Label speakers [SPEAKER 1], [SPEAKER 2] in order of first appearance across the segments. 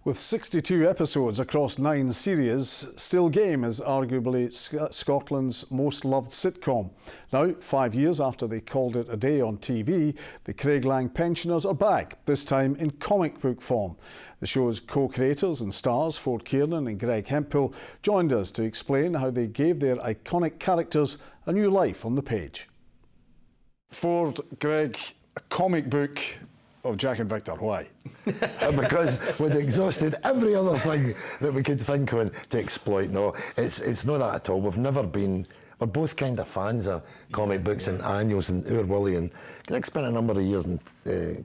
[SPEAKER 1] With 62 episodes across 9 series, Still Game is arguably Scotland's most loved sitcom. Now, 5 years after they called it a day on TV, the Craiglang pensioners are back, this time in comic book form. The show's co-creators and stars, Kiernan and Hemphill, joined us to explain how they gave their iconic characters a new life on the page. Ford, Greg, a comic book of Jack and Victor, why?
[SPEAKER 2] Because we'd exhausted every other thing that we could think on to exploit. No, it's not that at all. We've never been. We're both kind of fans of comic books and annuals and Oor Willie, and Greg spent a number of years in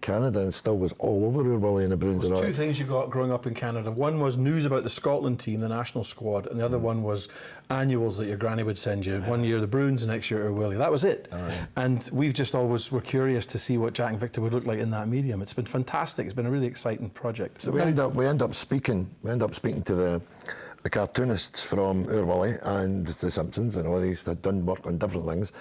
[SPEAKER 2] Canada and still was all over Oor Willie and the Bruins.
[SPEAKER 3] There was two things you got growing up in Canada. One was news about the Scotland team, the national squad, and the other one was annuals that your granny would send you. One year the Bruins, the next year Oor Willie. That was it. And we've just always were curious to see what Jack and Victor would look like in that medium. It's been fantastic. It's been a really exciting project.
[SPEAKER 2] So we end up speaking to the cartoonists from Oor Willie and The Simpsons and all these that done work on different things.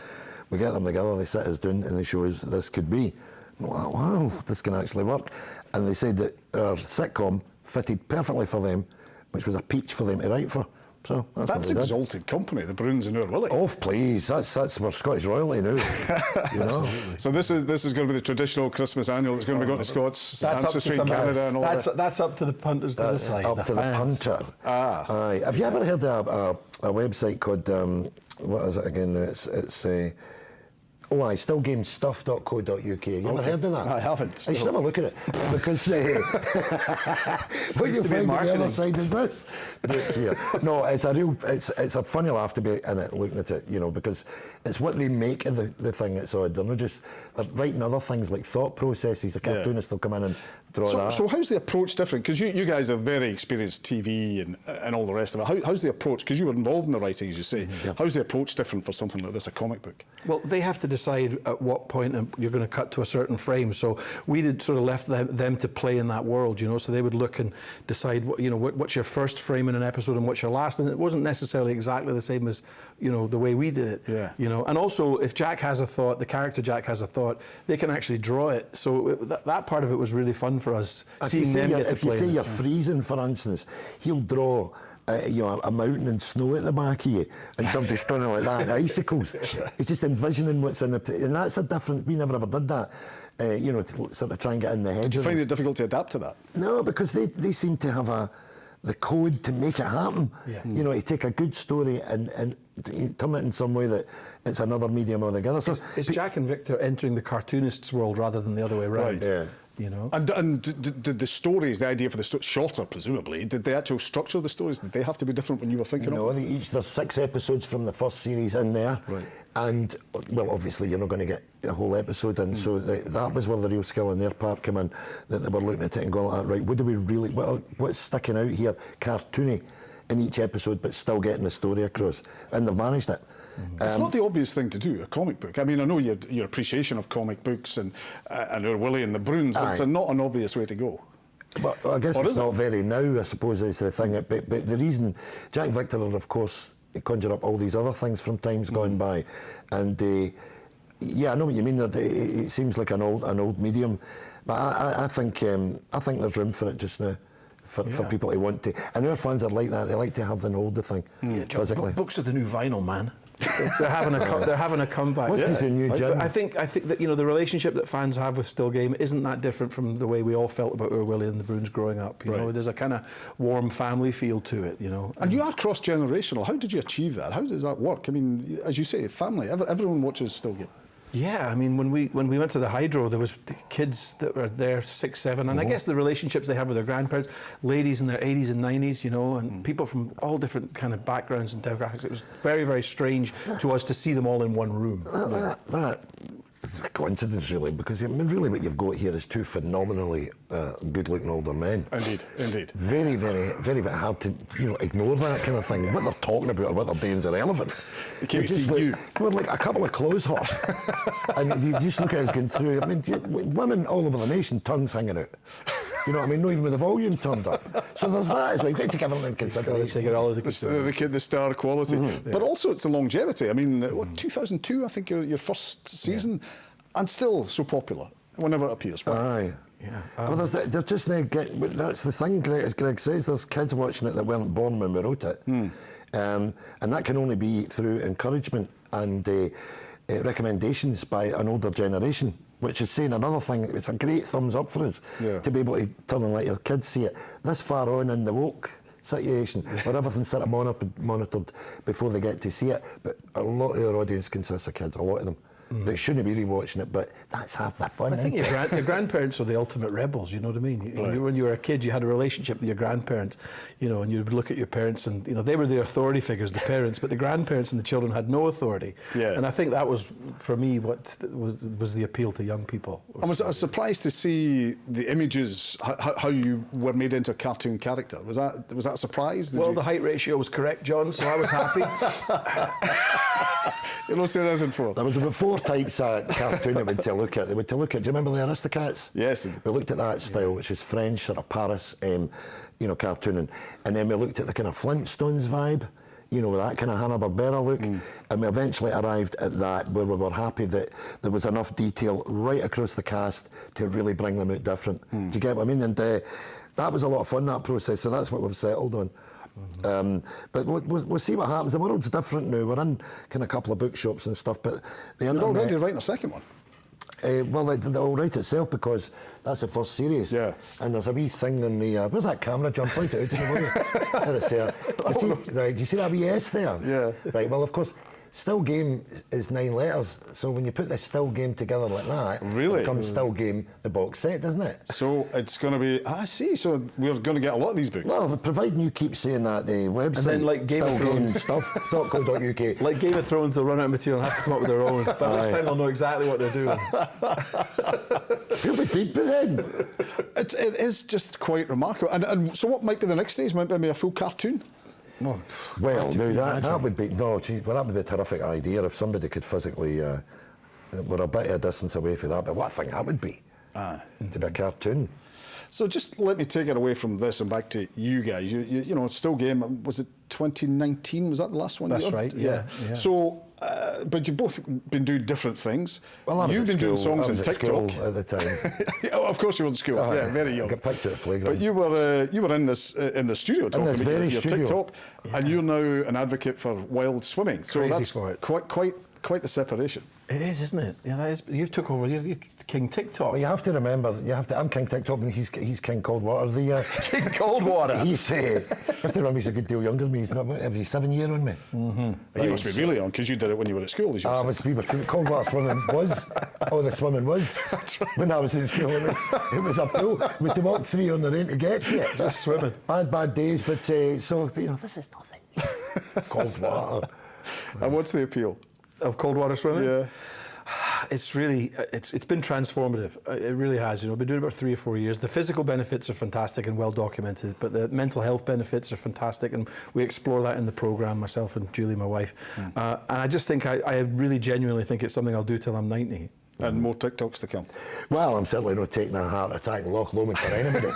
[SPEAKER 2] We get them together, they sit us down and they show us this could be. And we're like, wow, this can actually work. And they said that our sitcom fitted perfectly for them, which was a peach for them to write for. So
[SPEAKER 1] that's exalted company, the Bruins and Oor Willie.
[SPEAKER 2] Oh, please, that's we're Scottish royalty now. You know.
[SPEAKER 1] So this is going to be the traditional Christmas annual. It's going to be going to Scots, Ancestry in Canada, and all that.
[SPEAKER 3] That's up to the punters to decide.
[SPEAKER 2] Up to the punter. Aye. Have you ever heard of a website called what is it again? It's stillgamestuff.co.uk. You ever heard of that?
[SPEAKER 1] I haven't.
[SPEAKER 2] I should have a look at it because what you find on the other side is this. Here. No, it's a funny laugh to be in it looking at it, you know, because it's what they make of the thing that's odd. They're writing other things like thought processes. The cartoonists will come in and draw that.
[SPEAKER 1] So how's the approach different? Because you guys are very experienced TV and all the rest of it. How's the approach? Because you were involved in the writing, as you say. Yeah. How's the approach different for something like this, a comic book?
[SPEAKER 3] Well, they have to decide at what point you're going to cut to a certain frame. So we did sort of left them to play in that world, you know. So they would look and decide, what's your first frame in an episode and what's your last. And it wasn't necessarily exactly the same as, the way we did it.
[SPEAKER 1] Yeah.
[SPEAKER 3] You know. And also, if Jack has a thought, the character Jack has a thought, they can actually draw it. So that part of it was really fun for us.
[SPEAKER 2] If you say you're freezing, for instance, he'll draw a mountain and snow at the back of you, and somebody standing like that, and icicles. It's just envisioning what's in it, and that's a different. We never ever did that. To sort of try and get in the head.
[SPEAKER 1] Did you find it difficult to adapt to that?
[SPEAKER 2] No, because they seem to have the code to make it happen. Yeah. To take a good story and turn it in some way that it's another medium altogether. So
[SPEAKER 3] it's Jack and Victor entering the cartoonists' world rather than the other way around.
[SPEAKER 1] Right. Yeah. And did the stories, the idea for the shorter, presumably, did the actual structure of the stories, did they have to be different when you were thinking of them?
[SPEAKER 2] No, there's 6 episodes from the first series in there.
[SPEAKER 1] Right.
[SPEAKER 2] And, well, obviously you're not going to get a whole episode in, so that was where the real skill on their part came in, that they were looking at it and going, right, what do we really, what's sticking out here, cartoony in each episode, but still getting the story across, and they've managed it.
[SPEAKER 1] It's not the obvious thing to do, a comic book. I mean, I know your appreciation of comic books and Oor Willie and the Bruins, but it's not an obvious way to go.
[SPEAKER 2] But I guess it's not very now, I suppose, is the thing. But the reason, Jack and Victor are, of course, conjure up all these other things from times gone by. And, I know what you mean. It seems like an old medium. But I think there's room for it just now. For people to want to, and our fans are like that. They like to have and hold the thing physically.
[SPEAKER 3] Books are the new vinyl, man. They're having a comeback.
[SPEAKER 2] What's the new gym?
[SPEAKER 3] I think that the relationship that fans have with Still Game isn't that different from the way we all felt about Oor Willie and the Bruins growing up. You know, there's a kind of warm family feel to it.
[SPEAKER 1] And you are cross-generational. How did you achieve that? How does that work? I mean, as you say, family. Everyone watches Still Game.
[SPEAKER 3] Yeah, I mean, when we went to the Hydro, there was kids that were there 6, 7, and I guess the relationships they have with their grandparents, ladies in their 80s and 90s, and people from all different kind of backgrounds and demographics. It was very, very strange to us to see them all in one room.
[SPEAKER 2] It's a coincidence, really, because I mean, really what you've got here is 2 phenomenally good-looking older men.
[SPEAKER 1] Indeed.
[SPEAKER 2] Very, very, very, very hard to ignore that kind of thing. What they're talking about or what they're doing is irrelevant. We're like a couple of clothes horse, and you just look at us going through. I mean, women all over the nation, tongues hanging out. You know what I mean? Not even with the volume turned up. So there's that as well. You've got to take everything into consideration.
[SPEAKER 3] Take it all into consideration.
[SPEAKER 1] The star quality. But also it's the longevity. I mean, 2002, I think, your first season, and still so popular whenever it appears.
[SPEAKER 2] Aye.
[SPEAKER 3] Yeah.
[SPEAKER 2] Well, they're just now that's the thing, Greg, as Greg says, there's kids watching it that weren't born when we wrote it. And that can only be through encouragement and recommendations by an older generation, which is saying another thing. It's a great thumbs up for us to be able to turn and let your kids see it this far on in the woke situation where everything's sort of monitored before they get to see it. But a lot of our audience consists of kids, a lot of them. They shouldn't be rewatching it, but that's half the fun.
[SPEAKER 3] I think your grandparents are the ultimate rebels, you know what I mean? When you were a kid, you had a relationship with your grandparents, you know, and you would look at your parents and, you know, they were the authority figures, the parents, but the grandparents and the children had no authority. Yeah. And I think that was, for me, what was the appeal to young people.
[SPEAKER 1] I was surprised to see the images, how you were made into a cartoon character. Was that a surprise?
[SPEAKER 3] Well, the height ratio was correct, John, so I was happy.
[SPEAKER 1] You don't say anything for it.
[SPEAKER 2] There was about 4 types of cartoon I went to look at. They went to look at, do you remember the Aristocats?
[SPEAKER 1] Yes.
[SPEAKER 2] We looked at that style, which is French, sort of Paris, you know, cartooning. And then we looked at the kind of Flintstones vibe, you know, with that kind of Hanna-Barbera look. And we eventually arrived at that where we were happy that there was enough detail right across the cast to really bring them out different. Do you get what I mean? And that was a lot of fun, that process, so that's what we've settled on. But we'll see what happens. The world's different now. We're in kind of a couple of bookshops and stuff, but the
[SPEAKER 1] internet... You're already writing a second one?
[SPEAKER 2] Well, they'll write itself because that's the first series. Yeah. And there's a wee thing in the... where's that camera, John? Point it out to me, will you? There it's there. Right, do you see that wee S there?
[SPEAKER 1] Yeah.
[SPEAKER 2] Right, well, of course, Still Game is 9 letters, so when you put the Still Game together like that, it becomes Still Game, the box set, doesn't it?
[SPEAKER 1] So it's going to be, I see, so we're going to get a lot of these books.
[SPEAKER 2] Well, providing you keep saying that, the website,
[SPEAKER 3] and then like Game of Thrones
[SPEAKER 2] stuff.co.uk.
[SPEAKER 3] Like Game of Thrones, they'll run out of material and have to come up with their own. By next time they'll know exactly what they're doing.
[SPEAKER 2] You'll be deep then.
[SPEAKER 1] It is just quite remarkable. And so what might be the next stage? Might be a full cartoon?
[SPEAKER 2] Well, no, that would be that would be a terrific idea if somebody could physically. We're a bit of a distance away from that, but what a thing that would be to be a cartoon.
[SPEAKER 1] So just let me take it away from this and back to you guys. You know, Still Game, was it 2019? Was that the last one?
[SPEAKER 3] That's right. Yeah.
[SPEAKER 1] So, but you've both been doing different things.
[SPEAKER 2] Well,
[SPEAKER 1] you've been doing songs on TikTok
[SPEAKER 2] at the time.
[SPEAKER 1] Oh, of course, you were in school. Yeah, very young.
[SPEAKER 2] I got picked at the playground.
[SPEAKER 1] But you were in the studio talking about your TikTok, and you're now an advocate for wild swimming. So that's quite the separation.
[SPEAKER 3] It is, isn't it? Yeah, that is. You've took over. You're King TikTok.
[SPEAKER 2] Well, you have to remember. I'm King TikTok, and he's King Coldwater.
[SPEAKER 3] King Coldwater.
[SPEAKER 2] He's. You have to remember, he's a good deal younger than me. He's every 7 year on me.
[SPEAKER 1] He must be really young because you did it when you were at school.
[SPEAKER 2] Coldwater swimming was. Oh, the swimming was. That's right. When I was in school, it was a pool. We had to walk 3 on the rain to get to it.
[SPEAKER 3] Just swimming.
[SPEAKER 2] Bad days, but so you know, this is nothing. Coldwater.
[SPEAKER 1] And what's the appeal
[SPEAKER 3] of cold-water swimming?
[SPEAKER 1] Yeah.
[SPEAKER 3] It's really, it's been transformative. It really has. You know, I've been doing it about 3 or 4 years. The physical benefits are fantastic and well documented, but the mental health benefits are fantastic, and we explore that in the programme, myself and Julie, my wife. And I just think, I really genuinely think it's something I'll do till I'm 90.
[SPEAKER 1] And more TikToks to come.
[SPEAKER 2] Well, I'm certainly not taking a heart attack in Loch Lomond for anybody.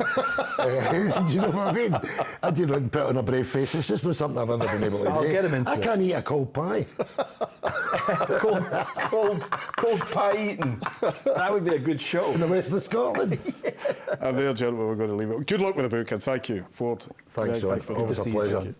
[SPEAKER 2] Do you know what I mean? I didn't put on a brave face. It's just not something I've ever been able to do.
[SPEAKER 3] I'll get him into
[SPEAKER 2] I can't eat a cold pie.
[SPEAKER 3] cold pie eating. That would be a good show.
[SPEAKER 2] In the west of Scotland.
[SPEAKER 1] And there, gentlemen, we're going to leave it. Good luck with the book, and thank you, Ford.
[SPEAKER 2] Thanks, John.
[SPEAKER 1] Thank you for
[SPEAKER 2] Always a pleasure.